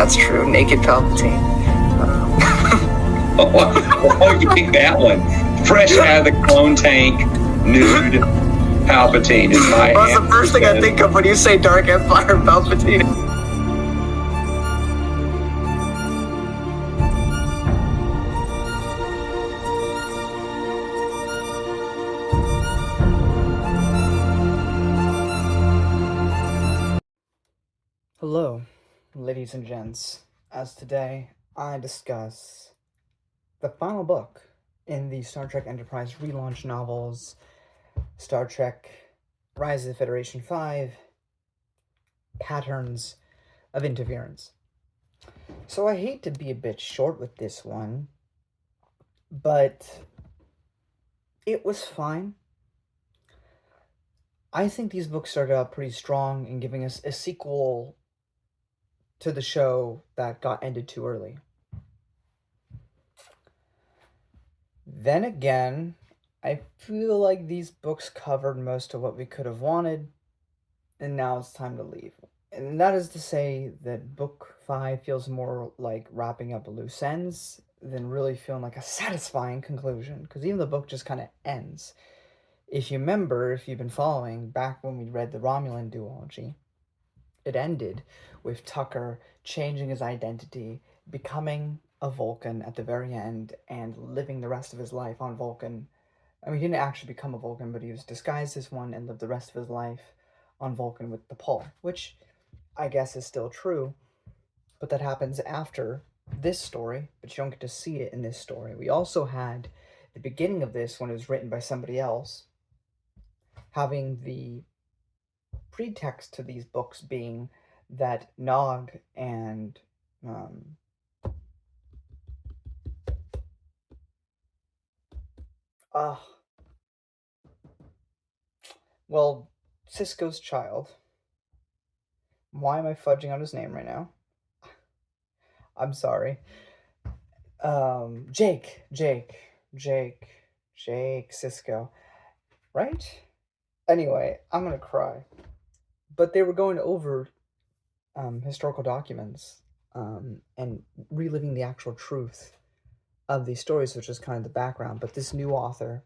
That's true. Naked Palpatine. Oh, you pick that one. Fresh out of the clone tank, nude Palpatine is my Well, that's the first thing I think of when you say Dark Empire Palpatine. Hello, ladies and gents, as today I discuss the final book in the Star Trek Enterprise relaunch novels, Star Trek Rise of the Federation 5, Patterns of Interference. So I hate to be a bit short with this one, but it was fine. I think these books started out pretty strong in giving us a sequel to the show that got ended too early. Then again, I feel like these books covered most of what we could have wanted, and now it's time to leave. And that is to say that book 5 feels more like wrapping up loose ends than really feeling like a satisfying conclusion, because even the book just kind of ends. If you remember, if you've been following, back when we read the Romulan duology, it ended with Tucker changing his identity, becoming a Vulcan at the very end, and living the rest of his life on Vulcan. I mean, he didn't actually become a Vulcan, but he was disguised as one and lived the rest of his life on Vulcan with T'Pol, which I guess is still true, but that happens after this story, but you don't get to see it in this story. We also had the beginning of this when it was written by somebody else, having the pretext to these books being that Nog and Sisko's child. Why am I fudging on his name right now? I'm sorry. Jake, Sisko, right? Anyway, I'm gonna cry. But they were going over historical documents and reliving the actual truth of these stories, which is kind of the background. But this new author,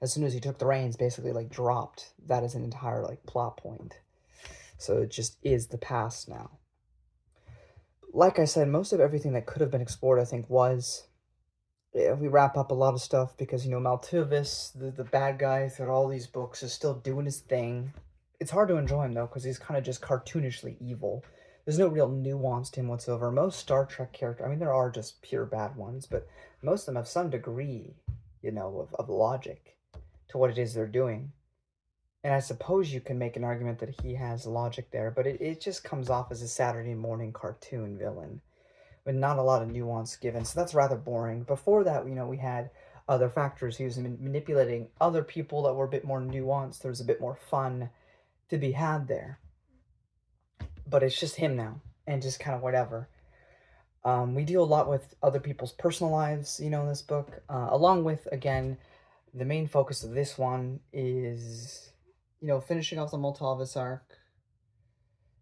as soon as he took the reins, basically like dropped that as an entire like plot point. So it just is the past now. Like I said, most of everything that could have been explored, I think, was. We wrap up a lot of stuff because, Maltuvis, the bad guy throughout all these books, is still doing his thing. It's hard to enjoy him, though, because he's kind of just cartoonishly evil. There's no real nuance to him whatsoever. Most Star Trek characters, I mean, there are just pure bad ones, but most of them have some degree, of logic to what it is they're doing. And I suppose you can make an argument that he has logic there, but it just comes off as a Saturday morning cartoon villain with not a lot of nuance given. So that's rather boring. Before that, we had other factors. He was manipulating other people that were a bit more nuanced. There was a bit more fun to be had there. But it's just him now, and just kind of whatever. We deal a lot with other people's personal lives, in this book, along with, again, the main focus of this one is, finishing off the Moltavis arc,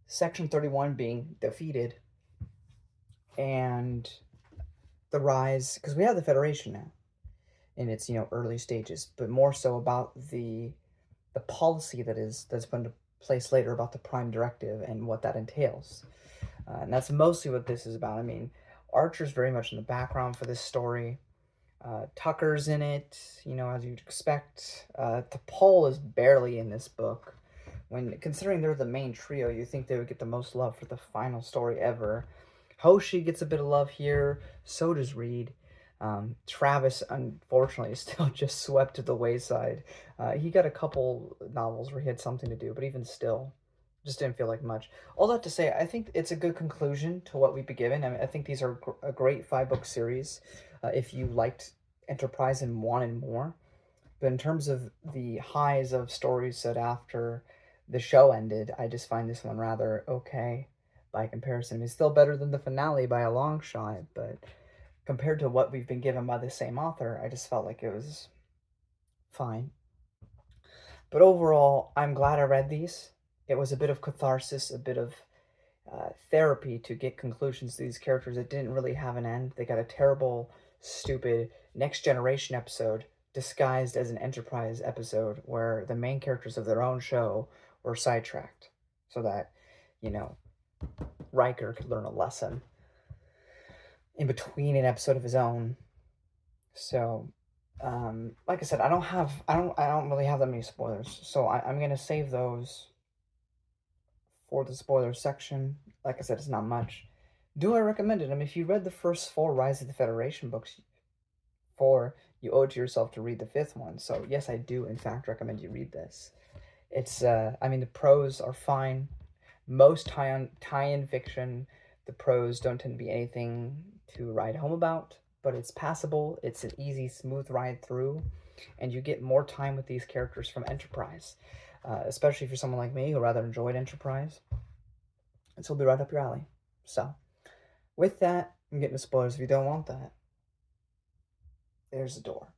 Section 31 being defeated, and the rise, because we have the Federation now in its, early stages, but more so about the policy that's put into place later about the Prime Directive and what that entails. And that's mostly what this is about. I mean, Archer's very much in the background for this story. Tucker's in it, as you'd expect. T'Pol is barely in this book. Considering they're the main trio, you think they would get the most love for the final story ever. Hoshi gets a bit of love here. So does Reed. Travis, unfortunately, is still just swept to the wayside. He got a couple novels where he had something to do, but even still, just didn't feel like much. All that to say, I think it's a good conclusion to what we've been given. I mean, I think these are a great 5-book series if you liked Enterprise and wanted more. But in terms of the highs of stories set after the show ended, I just find this one rather okay by comparison. It's still better than the finale by a long shot, but compared to what we've been given by the same author, I just felt like it was fine. But overall, I'm glad I read these. It was a bit of catharsis, a bit of therapy to get conclusions to these characters that didn't really have an end. They got a terrible, stupid Next Generation episode disguised as an Enterprise episode where the main characters of their own show were sidetracked so that, you know, Riker could learn a lesson in between an episode of his own. So, like I said, I don't really have that many spoilers. So I'm gonna save those for the spoiler section. Like I said, it's not much. Do I recommend it? I mean, if you read the first 4 Rise of the Federation books, you owe it to yourself to read the 5th one. So yes, I do in fact recommend you read this. It's I mean, the prose are fine. Most tie-in fiction, the prose don't tend to be anything to write home about, but it's passable. It's an easy, smooth ride through, and you get more time with these characters from Enterprise, especially for someone like me who rather enjoyed Enterprise. This will be right up your alley. So, with that, I'm getting to spoilers if you don't want that. There's the door.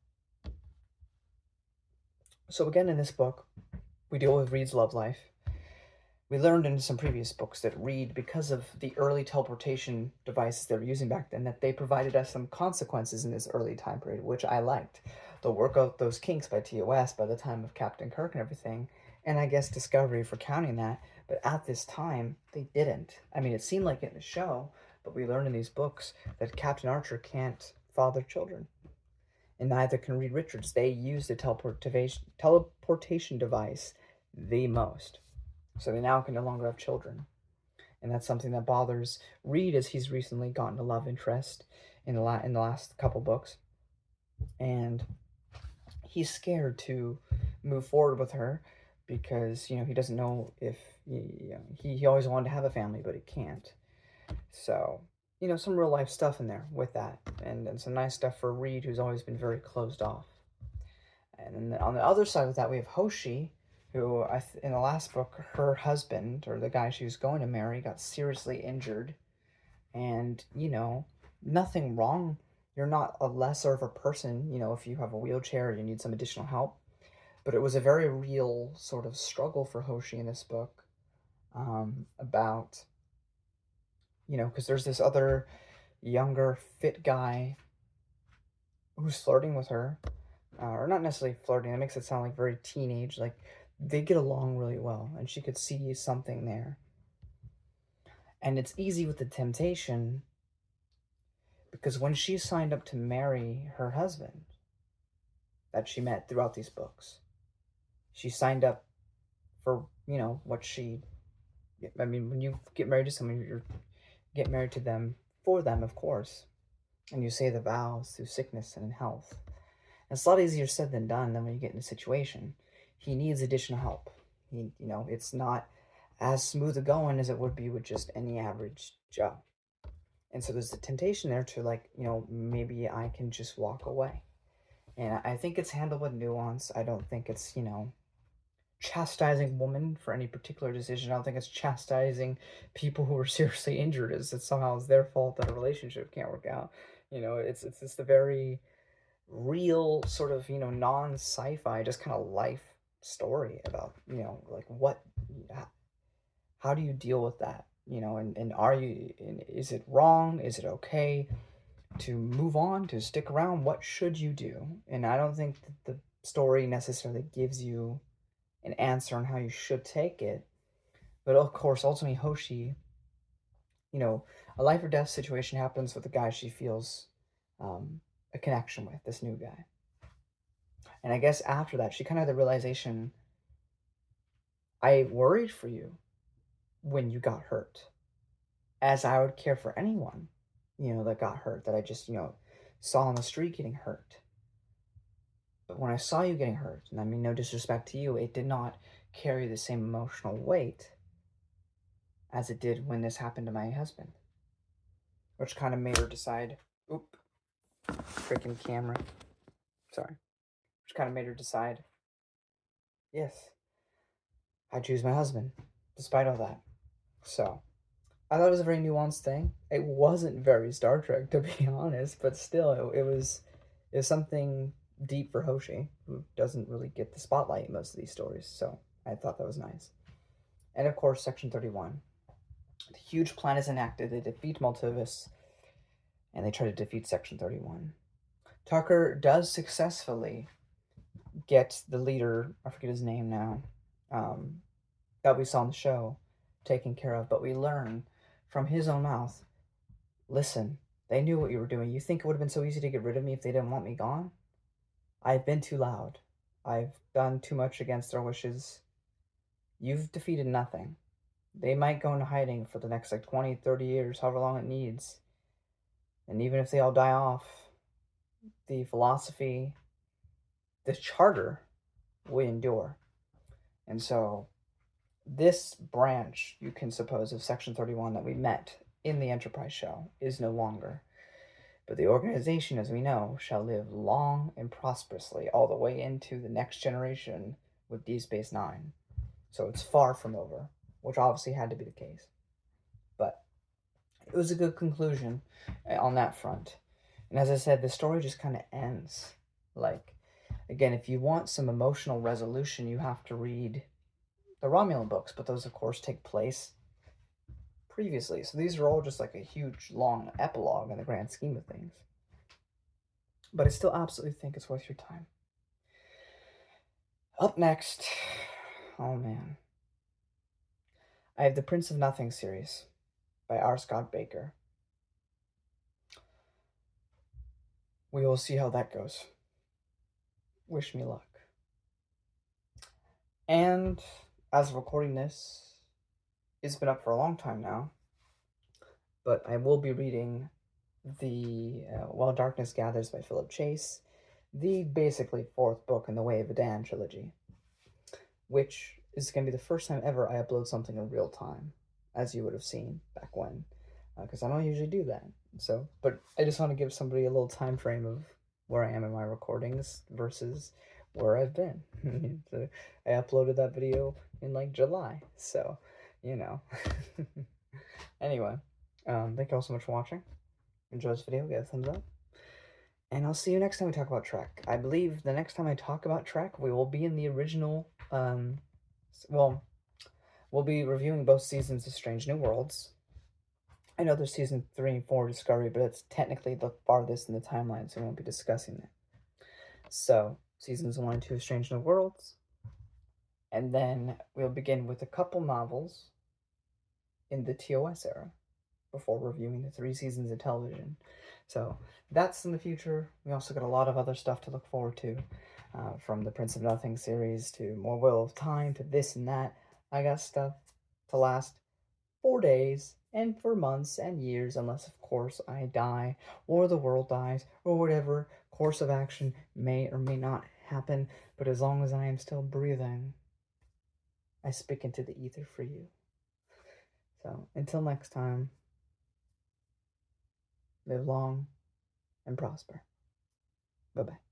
So again, in this book, we deal with Reed's love life. We learned in some previous books that Reed, because of the early teleportation devices they were using back then, that they provided us some consequences in this early time period, which I liked. They'll work out those kinks by TOS by the time of Captain Kirk and everything, and I guess Discovery for counting that, but at this time, they didn't. I mean, it seemed like it in the show, but we learned in these books that Captain Archer can't father children, and neither can Reed Richards. They use the teleportation device the most. So they now can no longer have children. And that's something that bothers Reed, as he's recently gotten a love interest in the last couple books. And he's scared to move forward with her because, he doesn't know if, he always wanted to have a family, but he can't. So, some real life stuff in there with that. And some nice stuff for Reed, who's always been very closed off. And then on the other side of that, we have Hoshi, who, in the last book, her husband, or the guy she was going to marry, got seriously injured. And, nothing wrong. You're not a lesser of a person, if you have a wheelchair or you need some additional help. But it was a very real sort of struggle for Hoshi in this book about, because there's this other younger, fit guy who's flirting with her. Or not necessarily flirting, that makes it sound like very teenage, like they get along really well, and she could see something there. And it's easy with the temptation because when she signed up to marry her husband that she met throughout these books, she signed up for, what she, I mean, when you get married to someone, you get married to them for them, of course, and you say the vows through sickness and in health. And it's a lot easier said than done than when you get in a situation. He needs additional help. It's not as smooth a going as it would be with just any average Joe. And so there's the temptation there to maybe I can just walk away. And I think it's handled with nuance. I don't think it's, chastising women for any particular decision. I don't think it's chastising people who are seriously injured as it somehow is their fault that a relationship can't work out. It's just a very real sort of, non-sci-fi, just kind of life story about, how do you deal with that, and is it wrong? Is it okay to move on, to stick around? What should you do? And I don't think that the story necessarily gives you an answer on how you should take it. But of course, ultimately, Hoshi, a life or death situation happens with the guy she feels a connection with, this new guy. And I guess after that, she kind of had the realization, I worried for you when you got hurt, as I would care for anyone, that got hurt, that I just, saw on the street getting hurt. But when I saw you getting hurt, and I mean no disrespect to you, it did not carry the same emotional weight as it did when this happened to my husband. Which kind of made her decide, freaking camera. Sorry. Which kind of made her decide, yes, I choose my husband, despite all that. So, I thought it was a very nuanced thing. It wasn't very Star Trek, to be honest, but still, it was something deep for Hoshi, who doesn't really get the spotlight in most of these stories. So, I thought that was nice. And of course, Section 31. The huge plan is enacted. They defeat Maltovis, and they try to defeat Section 31. Tucker does successfully get the leader, I forget his name now, that we saw in the show, taken care of, but we learn from his own mouth, listen, they knew what you were doing. You think it would have been so easy to get rid of me if they didn't want me gone? I've been too loud. I've done too much against their wishes. You've defeated nothing. They might go into hiding for the next 20, 30 years, however long it needs. And even if they all die off, the philosophy, the charter will endure. And so this branch, you can suppose, of Section 31 that we met in the Enterprise show is no longer. But the organization, as we know, shall live long and prosperously all the way into the next generation with Deep Space Nine. So it's far from over, which obviously had to be the case. But it was a good conclusion on that front. And as I said, the story just kind of ends. Again, if you want some emotional resolution, you have to read the Romulan books, but those, of course, take place previously. So these are all just a huge, long epilogue in the grand scheme of things. But I still absolutely think it's worth your time. Up next, oh man, I have the Prince of Nothing series by R. Scott Baker. We will see how that goes. Wish me luck. And as of recording this, it's been up for a long time now, but I will be reading the While Darkness Gathers by Philip Chase, the basically fourth book in the Way of Adan trilogy, which is going to be the first time ever I upload something in real time, as you would have seen back when, because I don't usually do that. So, but I just want to give somebody a little time frame of where I am in my recordings versus where I've been. So I uploaded that video in July, so Anyway, thank you all so much for watching. Enjoy this video, give it a thumbs up, and I'll see you next time we talk about Trek. I believe the next time I talk about Trek, we will be in the original, we'll be reviewing both seasons of Strange New Worlds. I know there's season 3 and 4 Discovery, but it's technically the farthest in the timeline, so we won't be discussing it. So, seasons 1 and 2 of Strange New Worlds, and then we'll begin with a couple novels in the TOS era before reviewing the 3 seasons of television. So, that's in the future. We also got a lot of other stuff to look forward to, from the Prince of Nothing series to more Wheel of Time to this and that. I got stuff to last 4 days and for months and years, unless of course I die or the world dies or whatever course of action may or may not happen. But as long as I am still breathing, I speak into the ether for you. So until next time, live long and prosper. Bye-bye.